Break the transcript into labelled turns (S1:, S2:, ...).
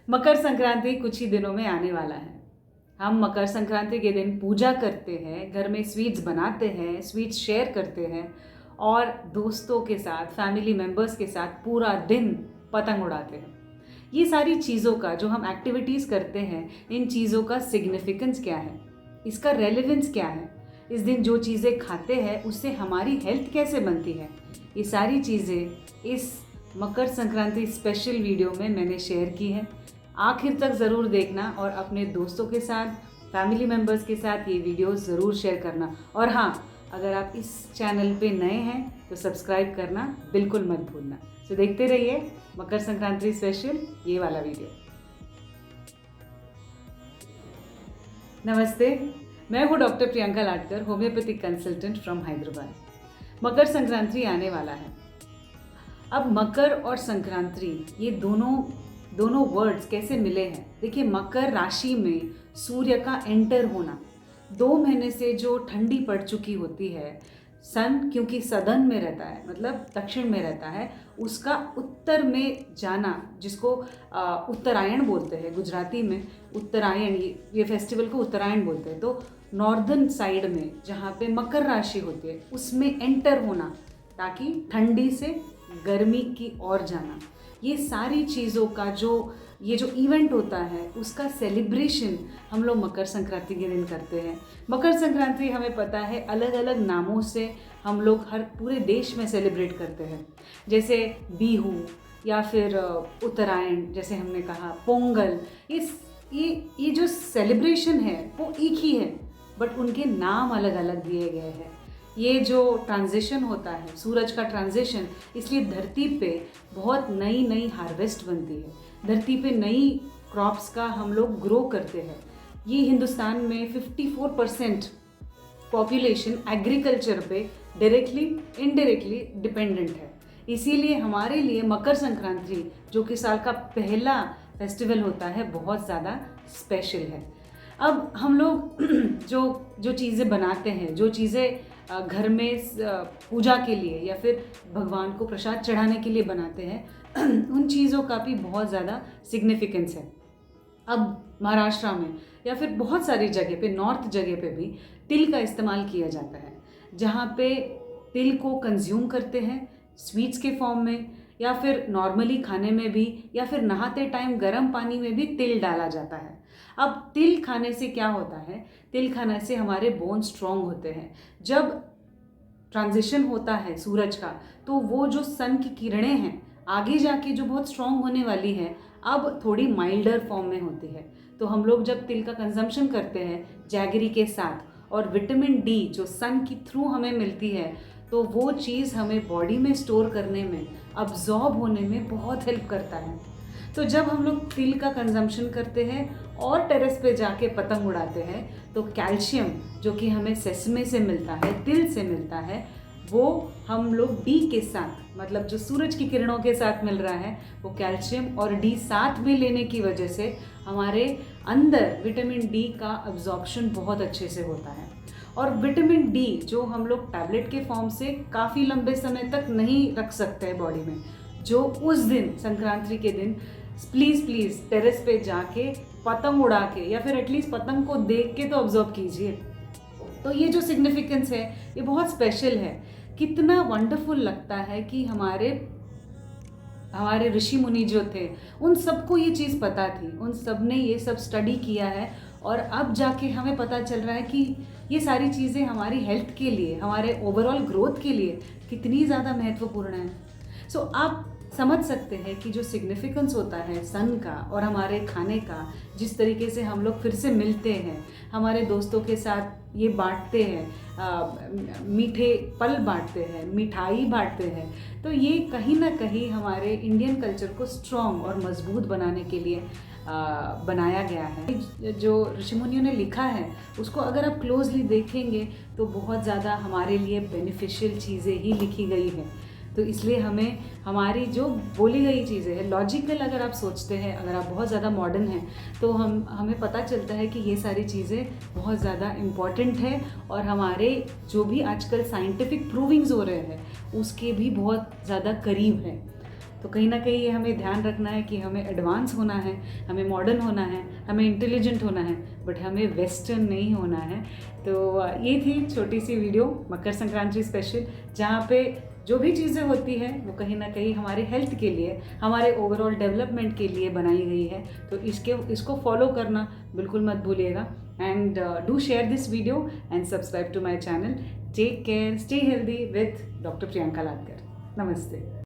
S1: मकर संक्रांति कुछ ही दिनों में आने वाला है। हम मकर संक्रांति के दिन पूजा करते हैं, घर में स्वीट्स बनाते हैं, स्वीट्स शेयर करते हैं और दोस्तों के साथ, फैमिली मेम्बर्स के साथ पूरा दिन पतंग उड़ाते हैं। ये सारी चीज़ों का जो हम एक्टिविटीज़ करते हैं, इन चीज़ों का सिग्निफिकेंस क्या है, इसका रेलेवेंस क्या है, इस दिन जो चीज़ें खाते हैं उससे हमारी हेल्थ कैसे बनती है, ये सारी चीज़ें इस मकर संक्रांति स्पेशल वीडियो में मैंने शेयर की है। आखिर तक ज़रूर देखना और अपने दोस्तों के साथ, फैमिली मेम्बर्स के साथ ये वीडियो ज़रूर शेयर करना। और हाँ, अगर आप इस चैनल पे नए हैं तो सब्सक्राइब करना बिल्कुल मत भूलना। तो देखते रहिए मकर संक्रांति स्पेशल ये वाला वीडियो। नमस्ते, मैं हूँ doctor Priyanka Latkar, homeopathic consultant from Hyderabad. Makar Sankranti आने वाला है। अब मकर और संक्रांति ये दोनों वर्ड्स कैसे मिले हैं? देखिए, मकर राशि में सूर्य का एंटर होना, 2 महीने से जो ठंडी पड़ चुकी होती है, सन क्योंकि सदन में रहता है, मतलब दक्षिण में रहता है, उसका उत्तर में जाना, जिसको उत्तरायण बोलते हैं गुजराती में। उत्तरायण, ये फेस्टिवल को उत्तरायण बोलते हैं। तो नॉर्दर्न साइड में जहाँ पे मकर राशि होती है उसमें एंटर होना, ताकि ठंडी से गर्मी की ओर जाना, ये सारी चीज़ों का ये जो इवेंट होता है उसका सेलिब्रेशन हम लोग मकर संक्रांति के दिन करते हैं। मकर संक्रांति हमें पता है अलग अलग नामों से हम लोग हर पूरे देश में सेलिब्रेट करते हैं, जैसे बिहू या फिर उत्तरायण, जैसे हमने कहा पोंगल। ये जो सेलिब्रेशन है वो एक ही है, बट उनके नाम अलग अलग दिए गए हैं। ये जो ट्रांजिशन होता है, सूरज का ट्रांजिशन, इसलिए धरती पे बहुत नई हार्वेस्ट बनती है, धरती पे नई क्रॉप्स का हम लोग ग्रो करते हैं। ये हिंदुस्तान में 54% पॉपुलेशन एग्रीकल्चर पे डायरेक्टली इनडायरेक्टली डिपेंडेंट है। इसीलिए हमारे लिए मकर संक्रांति, जो कि साल का पहला फेस्टिवल होता है, बहुत ज़्यादा स्पेशल है। अब हम लोग जो चीज़ें बनाते हैं, जो चीज़ें घर में पूजा के लिए या फिर भगवान को प्रसाद चढ़ाने के लिए बनाते हैं, उन चीज़ों का भी बहुत ज़्यादा सिग्निफिकेंस है। अब महाराष्ट्र में या फिर बहुत सारी जगह पे, नॉर्थ जगह पे भी तिल का इस्तेमाल किया जाता है, जहाँ पे तिल को कंज्यूम करते हैं स्वीट्स के फॉर्म में, या फिर नॉर्मली खाने में भी, या फिर नहाते टाइम गर्म पानी में भी तिल डाला जाता है। अब तिल खाने से क्या होता है? तिल खाने से हमारे बोन स्ट्रॉन्ग होते हैं। जब ट्रांजिशन होता है सूरज का, तो वो जो सन की किरणें हैं आगे जाके जो बहुत स्ट्रॉन्ग होने वाली है, अब थोड़ी माइल्डर फॉर्म में होती है। तो हम लोग जब तिल का कंजम्पशन करते हैं जैगरी के साथ, और विटामिन डी जो सन की थ्रू हमें मिलती है, तो वो चीज़ हमें बॉडी में स्टोर करने में, अब्जॉर्ब होने में बहुत हेल्प करता है। तो जब हम लोग तिल का कंजम्पशन करते हैं और टेरेस पे जाके पतंग उड़ाते हैं, तो कैल्शियम जो कि हमें सेसमे से मिलता है, तिल से मिलता है, वो हम लोग डी के साथ, मतलब जो सूरज की किरणों के साथ मिल रहा है, वो कैल्शियम और डी साथ में लेने की वजह से हमारे अंदर विटामिन डी का अब्जॉर्प्शन बहुत अच्छे से होता है। और विटामिन डी जो हम लोग टैबलेट के फॉर्म से काफ़ी लंबे समय तक नहीं रख सकते हैं बॉडी में, जो उस दिन संक्रांति के दिन प्लीज़ टेरेस पे जाके पतंग उड़ा के, या फिर एटलीस्ट पतंग को देख के तो ऑब्जर्व कीजिए। तो ये जो सिग्निफिकेंस है ये बहुत स्पेशल है। कितना वंडरफुल लगता है कि हमारे ऋषि मुनि जो थे, उन सबको ये चीज़ पता थी, उन सब ने ये सब स्टडी किया है, और अब जाके हमें पता चल रहा है कि ये सारी चीज़ें हमारी हेल्थ के लिए, हमारे ओवरऑल ग्रोथ के लिए कितनी ज़्यादा महत्वपूर्ण है। सो आप समझ सकते हैं कि जो सिग्निफिकेंस होता है सन का और हमारे खाने का, जिस तरीके से हम लोग फिर से मिलते हैं, हमारे दोस्तों के साथ ये बांटते हैं, मीठे पल बांटते हैं, मिठाई बांटते हैं, तो ये कहीं ना कहीं हमारे इंडियन कल्चर को स्ट्रॉन्ग और मजबूत बनाने के लिए बनाया गया है। जो ऋषि मुनियों ने लिखा है उसको अगर आप क्लोजली देखेंगे तो बहुत ज़्यादा हमारे लिए बेनिफिशियल चीज़ें ही लिखी गई हैं। तो इसलिए हमें हमारी जो बोली गई चीज़ें हैं, लॉजिकल अगर आप सोचते हैं, अगर आप बहुत ज़्यादा मॉडर्न हैं, तो हमें पता चलता है कि ये सारी चीज़ें बहुत ज़्यादा इम्पॉर्टेंट है, और हमारे जो भी आजकल साइंटिफिक प्रूविंग्स हो रहे हैं उसके भी बहुत ज़्यादा करीब है। तो कहीं ना कहीं ये हमें ध्यान रखना है कि हमें एडवांस होना है, हमें मॉडर्न होना है, हमें इंटेलिजेंट होना है, बट हमें वेस्टर्न नहीं होना है। तो ये थी छोटी सी वीडियो मकर संक्रांति स्पेशल, जहाँ पे जो भी चीज़ें होती हैं वो कहीं ना कहीं हमारे हेल्थ के लिए, हमारे ओवरऑल डेवलपमेंट के लिए बनाई गई है। तो इसको फॉलो करना बिल्कुल मत भूलिएगा। And do share this video and subscribe to my channel. Take care, stay healthy with doctor Priyanka Latkar. नमस्ते।